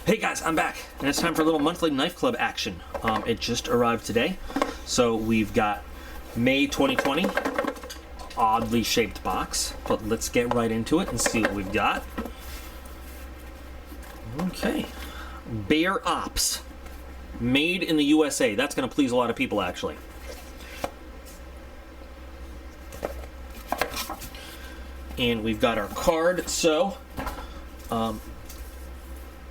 Hey guys, I'm back, and it's time for a little monthly knife club action. It just arrived today, so we've got May 2020, oddly shaped box, but let's get right into it and see what we've got. Okay, Bear Ops, made in the USA. That's going to please a lot of people, actually. And we've got our card, so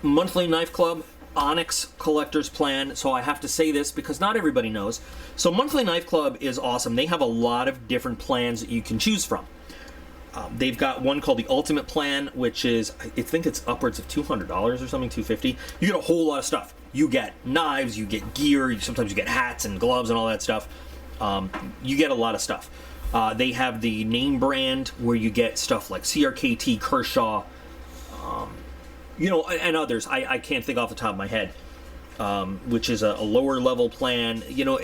monthly knife club, Onyx collector's plan. So I have to say this because not everybody knows. So monthly knife club is awesome. They have a lot of different plans that you can choose from. They've got one called the Ultimate Plan, which is, I think it's upwards of $200 or something, $250. You get a whole lot of stuff. You get knives, you get gear, sometimes you get hats and gloves and all that stuff. You get a lot of stuff. They have the name brand where you get stuff like CRKT, Kershaw, you know, and others. I can't think off the top of my head, which is a lower level plan. You know,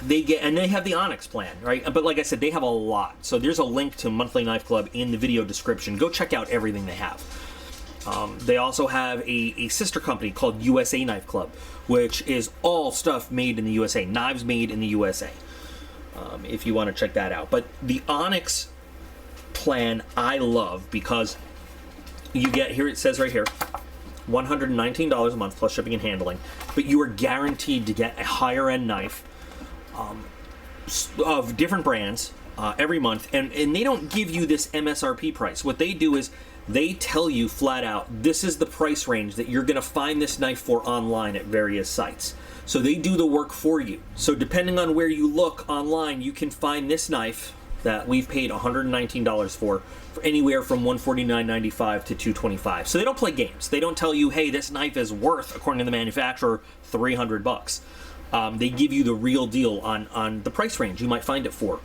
they have the Onyx plan, right? But like I said, they have a lot. So there's a link to Monthly Knife Club in the video description. Go check out everything they have. They also have a sister company called USA Knife Club, which is all stuff made in the USA, knives made in the USA. If you want to check that out. But the Onyx plan I love because you get, here it says right here, $119 a month plus shipping and handling, but you are guaranteed to get a higher end knife of different brands every month, and they don't give you this MSRP price. What they do is they tell you flat out, this is the price range that you're going to find this knife for online at various sites. So they do the work for you. So depending on where you look online, you can find this knife that we've paid $119 for anywhere from $149.95 to $225. So they don't play games. They don't tell you, hey, this knife is worth, according to the manufacturer, $300. They give you the real deal on the price range you might find it for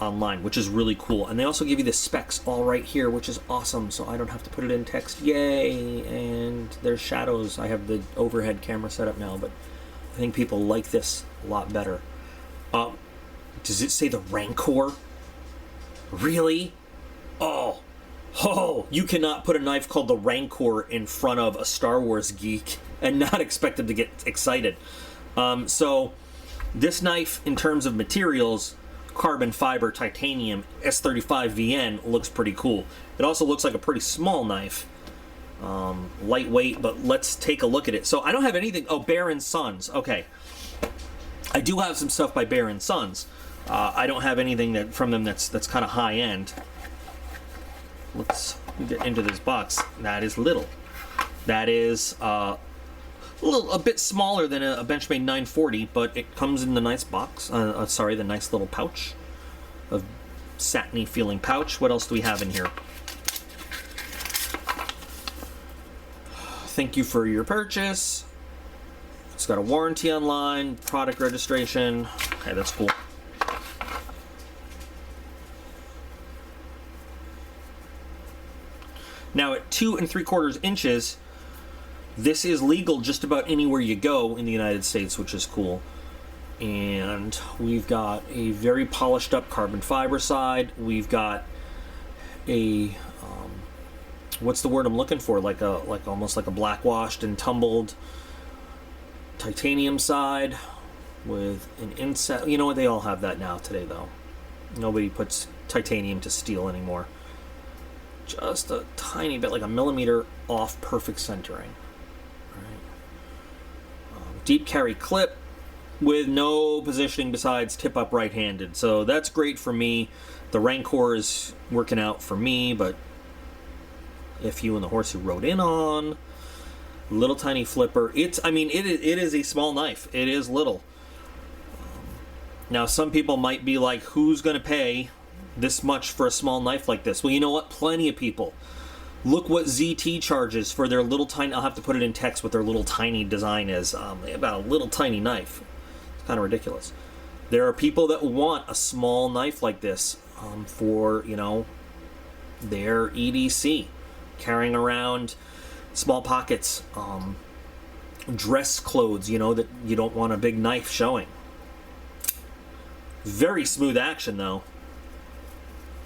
online, which is really cool. And they also give you the specs all right here, which is awesome. So I don't have to put it in text. Yay! And there's shadows. I have the overhead camera set up now, but I think people like this a lot better. Does it say the Rancor? Really? Oh, you cannot put a knife called the Rancor in front of a Star Wars geek and not expect them to get excited. So this knife, in terms of materials, carbon fiber titanium S35 VN, looks pretty cool. It also looks like a pretty small knife. Lightweight, but let's take a look at it. So I don't have anything. Oh, Bear & Sons. Okay. I do have some stuff by Bear & Sons. I don't have anything from them that's kind of high end. Let's get into this box. That is little. That is a bit smaller than a Benchmade 940, but it comes in the nice box. Sorry, the nice little pouch, a satiny feeling pouch. What else do we have in here? Thank you for your purchase. It's got a warranty online, product registration. Okay, that's cool. Now at 2 3/4 inches, this is legal just about anywhere you go in the United States, which is cool. And we've got a very polished up carbon fiber side. We've got a what's the word I'm looking for? Like almost like a black washed and tumbled titanium side with an inset. You know what? They all have that now today, though. Nobody puts titanium to steel anymore. Just a tiny bit, like a millimeter off perfect centering. Right. Deep carry clip with no positioning besides tip up right-handed. So that's great for me. The Rancor is working out for me, but if you and the horse who rode in on, little tiny flipper. It is a small knife. It is little. Now some people might be like, who's going to pay this much for a small knife like this? Well, you know what? Plenty of people. Look what ZT charges for their little tiny, I'll have to put it in text what their little tiny design is. About a little tiny knife. It's kind of ridiculous. There are people that want a small knife like this for, you know, their EDC. Carrying around small pockets, dress clothes, you know, that you don't want a big knife showing. Very smooth action, though.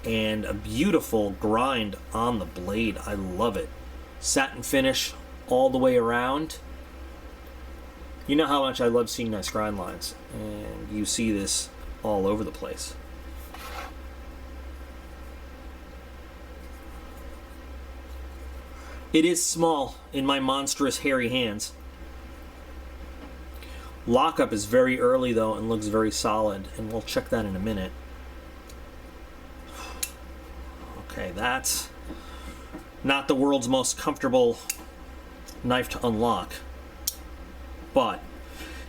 And a beautiful grind on the blade. I love it. Satin finish all the way around. You know how much I love seeing nice grind lines, and you see this all over the place. It is small in my monstrous hairy hands. Lockup is very early though and looks very solid, and we'll check that in a minute. Okay, that's not the world's most comfortable knife to unlock. But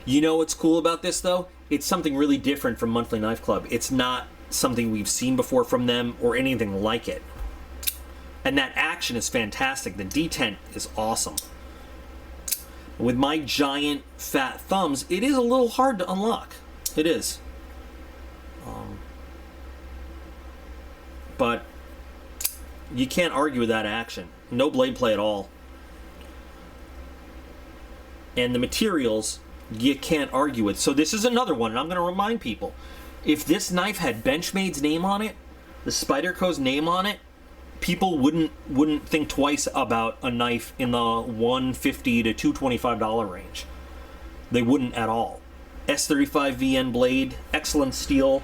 you know what's cool about this though? It's something really different from Monthly Knife Club. It's not something we've seen before from them or anything like it. And that action is fantastic. The detent is awesome. With my giant fat thumbs, it is a little hard to unlock. It is. But you can't argue with that action. No blade play at all. And the materials, you can't argue with. So this is another one, and I'm going to remind people. If this knife had Benchmade's name on it, the Spyderco's name on it, people wouldn't think twice about a knife in the $150 to $225 range. They wouldn't at all. S35 VN blade, excellent steel,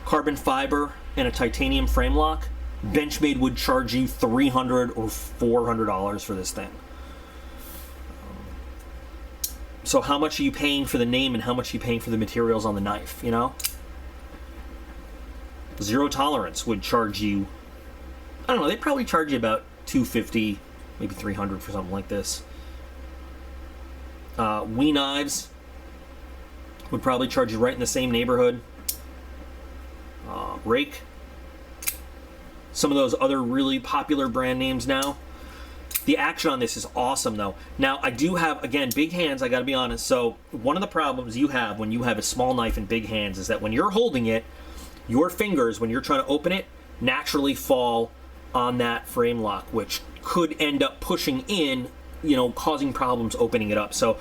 carbon fiber, and a titanium frame lock. Benchmade would charge you $300 or $400 for this thing. So how much are you paying for the name and how much are you paying for the materials on the knife, you know? Zero Tolerance would charge you, I don't know, they'd probably charge you about $250, maybe $300 for something like this. VIII Knives would probably charge you right in the same neighborhood. Rake. Some of those other really popular brand names now. The action on this is awesome though. Now I do have, again, big hands, I gotta be honest. So one of the problems you have when you have a small knife and big hands is that when you're holding it, your fingers, when you're trying to open it, naturally fall on that frame lock, which could end up pushing in, you know, causing problems opening it up. So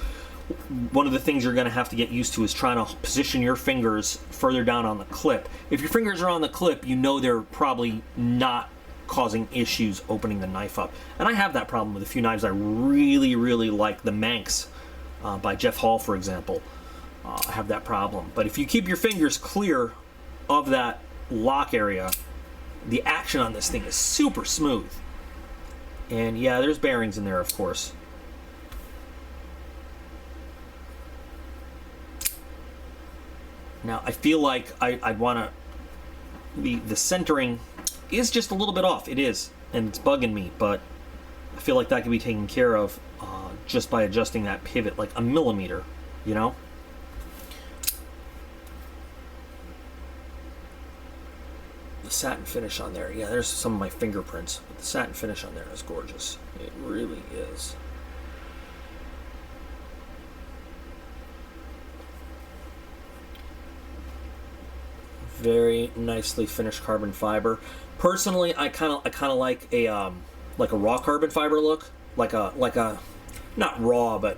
one of the things you're going to have to get used to is trying to position your fingers further down on the clip. If your fingers are on the clip, you know they're probably not causing issues opening the knife up. And I have that problem with a few knives I really, really like. The Manx by Jeff Hall, for example. I have that problem. But if you keep your fingers clear of that lock area, the action on this thing is super smooth. And yeah, there's bearings in there, of course. Now, I feel like I'd want to... The centering is just a little bit off. It is, and it's bugging me, but I feel like that can be taken care of just by adjusting that pivot like a millimeter, you know? The satin finish on there, yeah, there's some of my fingerprints, but the satin finish on there is gorgeous. It really is. Very nicely finished carbon fiber. Personally, I kind of like a raw carbon fiber look, like a not raw, but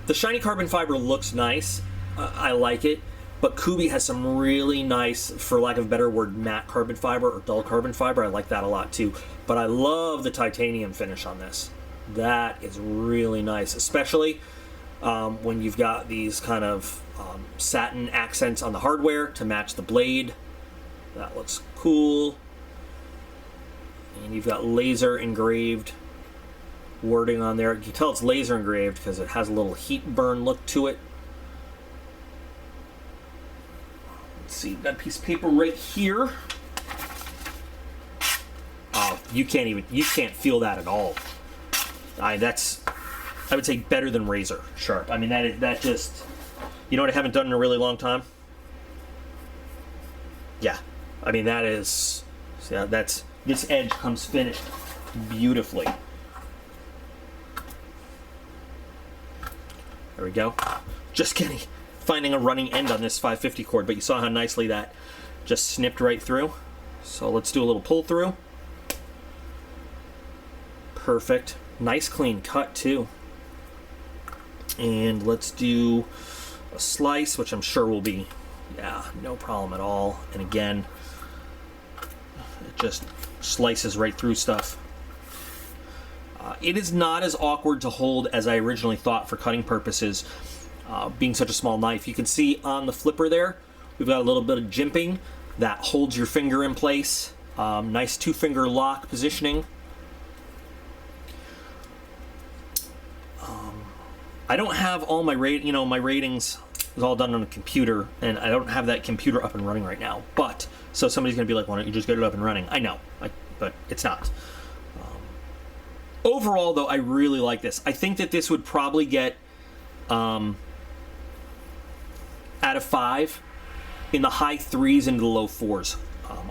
the shiny carbon fiber looks nice. I like it, but Kubi has some really nice, for lack of a better word, matte carbon fiber or dull carbon fiber. I like that a lot too. But I love the titanium finish on this. That is really nice, especially when you've got these kind of satin accents on the hardware to match the blade. That looks cool. And you've got laser engraved wording on there. You can tell it's laser engraved because it has a little heat burn look to it. Let's see, got a piece of paper right here. Oh, you can't feel that at all. That's, I would say, better than razor sharp. I mean, that just, you know what I haven't done in a really long time? Yeah, I mean, that is, yeah, that's, this edge comes finished beautifully. There we go. Just kidding. Finding a running end on this 550 cord, but you saw how nicely that just snipped right through. So let's do a little pull through. Perfect. Nice clean cut too. And let's do a slice, which I'm sure will be, yeah, no problem at all. And again, it just slices right through stuff. It is not as awkward to hold as I originally thought for cutting purposes, being such a small knife. You can see on the flipper there, we've got a little bit of jimping that holds your finger in place. Nice 2-finger lock positioning. I don't have all my my ratings is all done on a computer, and I don't have that computer up and running right now. But so somebody's gonna be like, "Why don't you just get it up and running?" I know, but it's not. Overall, though, I really like this. I think that this would probably get out of 5 in the high 3s into the low 4s.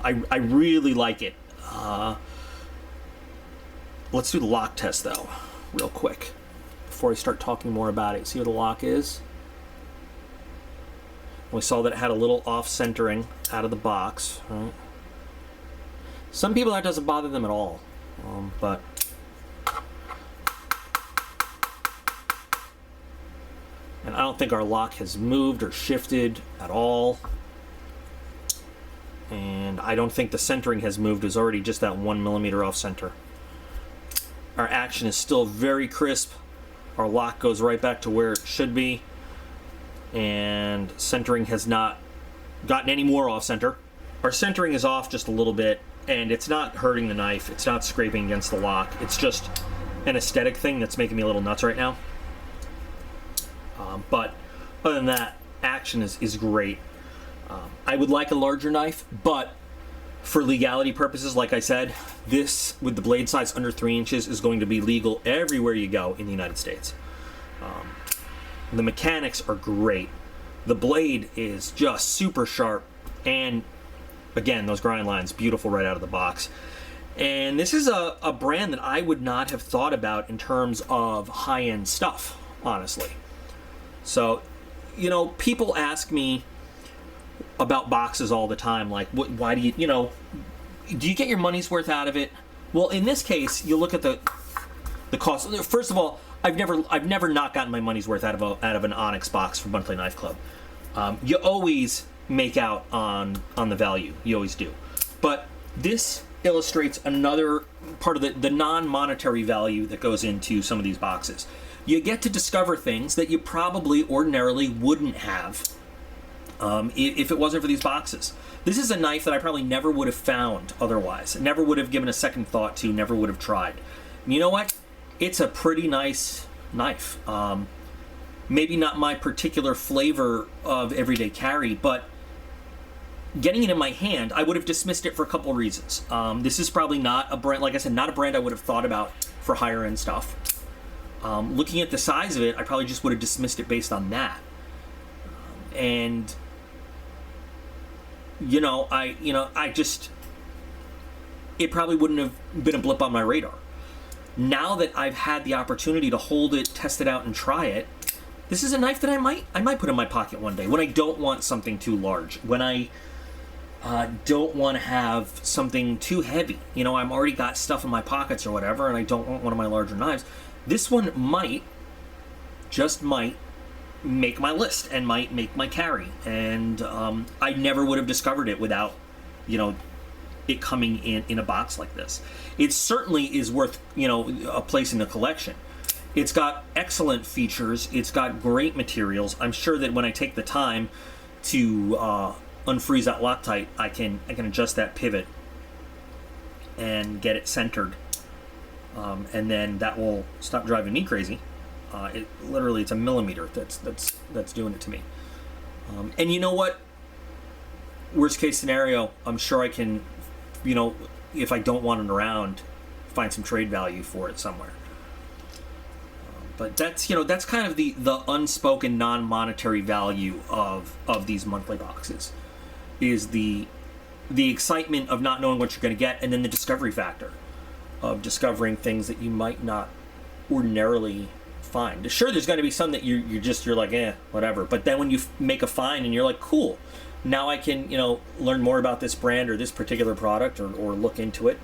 I really like it. Let's do the lock test, though, real quick, before I start talking more about it. See what the lock is? We saw that it had a little off-centering out of the box. Right? Some people, that doesn't bother them at all, but... And I don't think our lock has moved or shifted at all. And I don't think the centering has moved. It's already just that 1 millimeter off center. Our action is still very crisp. Our lock goes right back to where it should be. And centering has not gotten any more off center. Our centering is off just a little bit, and it's not hurting the knife. It's not scraping against the lock. It's just an aesthetic thing that's making me a little nuts right now. But other than that, action is great. I would like a larger knife, but for legality purposes, like I said, this, with the blade size under 3 inches, is going to be legal everywhere you go in the United States. The mechanics are great. The blade is just super sharp, and again, those grind lines, beautiful right out of the box. And this is a brand that I would not have thought about in terms of high-end stuff, honestly. So, people ask me about boxes all the time, like, why do you, do you get your money's worth out of it? Well, in this case, you look at the cost. First of all, I've never not gotten my money's worth out of an Onyx box from Monthly Knife Club. You always make out on the value. You always do. But this illustrates another part of the non-monetary value that goes into some of these boxes. You get to discover things that you probably ordinarily wouldn't have if it wasn't for these boxes. This is a knife that I probably never would have found otherwise. Never would have given a second thought to, never would have tried. And you know what? It's a pretty nice knife. Maybe not my particular flavor of everyday carry, but getting it in my hand, I would have dismissed it for a couple of reasons. This is probably not a brand, like I said, not a brand I would have thought about for higher end stuff. Looking at the size of it, I probably just would have dismissed it based on that. And it probably wouldn't have been a blip on my radar. Now that I've had the opportunity to hold it, test it out, and try it, this is a knife that I might put in my pocket one day when I don't want something too large, when I don't want to have something too heavy. I'm already got stuff in my pockets or whatever, and I don't want one of my larger knives. This one just might make my list and might make my carry, and I never would have discovered it without it coming in a box like this. It certainly is worth a place in the collection. It's got excellent features. It's got great materials. I'm sure that when I take the time to unfreeze that Loctite, I can adjust that pivot and get it centered, and then that will stop driving me crazy. It's a millimeter that's doing it to me. And you know what? Worst case scenario, I'm sure I can, if I don't want it around, find some trade value for it somewhere. But that's kind of the unspoken non-monetary value of these monthly boxes, is the excitement of not knowing what you're going to get, and then the discovery factor of discovering things that you might not ordinarily find. Sure, there's going to be some that you're like, whatever. But then when you make a find and you're like, cool, now I can learn more about this brand or this particular product, or look into it.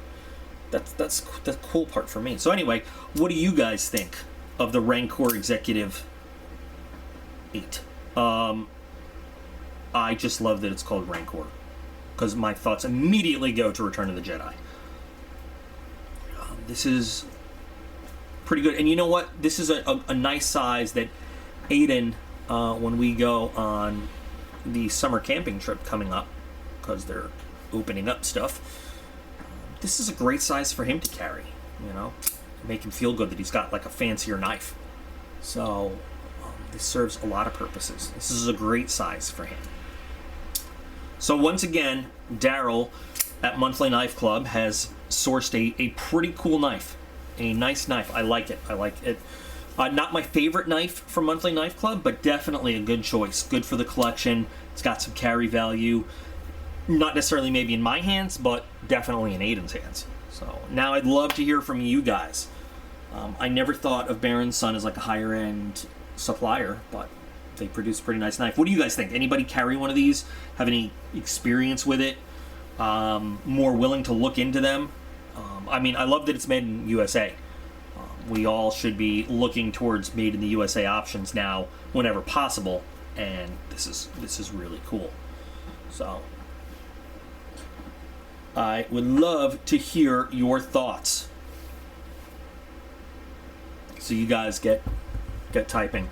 That's the cool part for me. So anyway, what do you guys think of the Rancor Executive 8? I just love that it's called Rancor, because my thoughts immediately go to Return of the Jedi. This is pretty good. And you know what? This is a nice size that Aiden, when we go on the summer camping trip coming up, because they're opening up stuff, this is a great size for him to carry, you know? Make him feel good that he's got like a fancier knife. So this serves a lot of purposes. This is a great size for him. So once again, Daryl at Monthly Knife Club has sourced a pretty cool knife. A nice knife. I like it. I like it. Not my favorite knife from Monthly Knife Club, but definitely a good choice. Good for the collection. It's got some carry value. Not necessarily maybe in my hands, but definitely in Aiden's hands. So now I'd love to hear from you guys. I never thought of Baron's Son as like a higher end supplier, but they produce a pretty nice knife. What do you guys think? Anybody carry one of these? Have any experience with it? More willing to look into them? I mean, I love that it's made in USA. We all should be looking towards made in the USA options now whenever possible, and this is really cool. So I would love to hear your thoughts. So you guys get typing.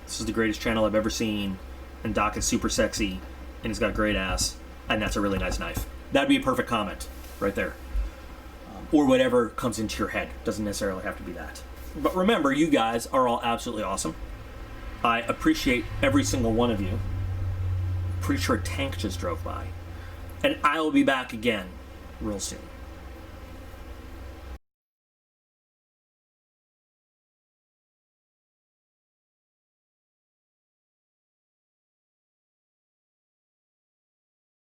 This is the greatest channel I've ever seen, and Doc is super sexy, and he's got a great ass, and that's a really nice knife. That'd be a perfect comment right there. Or whatever comes into your head. Doesn't necessarily have to be that. But remember, you guys are all absolutely awesome. I appreciate every single one of you. Pretty sure a tank just drove by. And I will be back again real soon.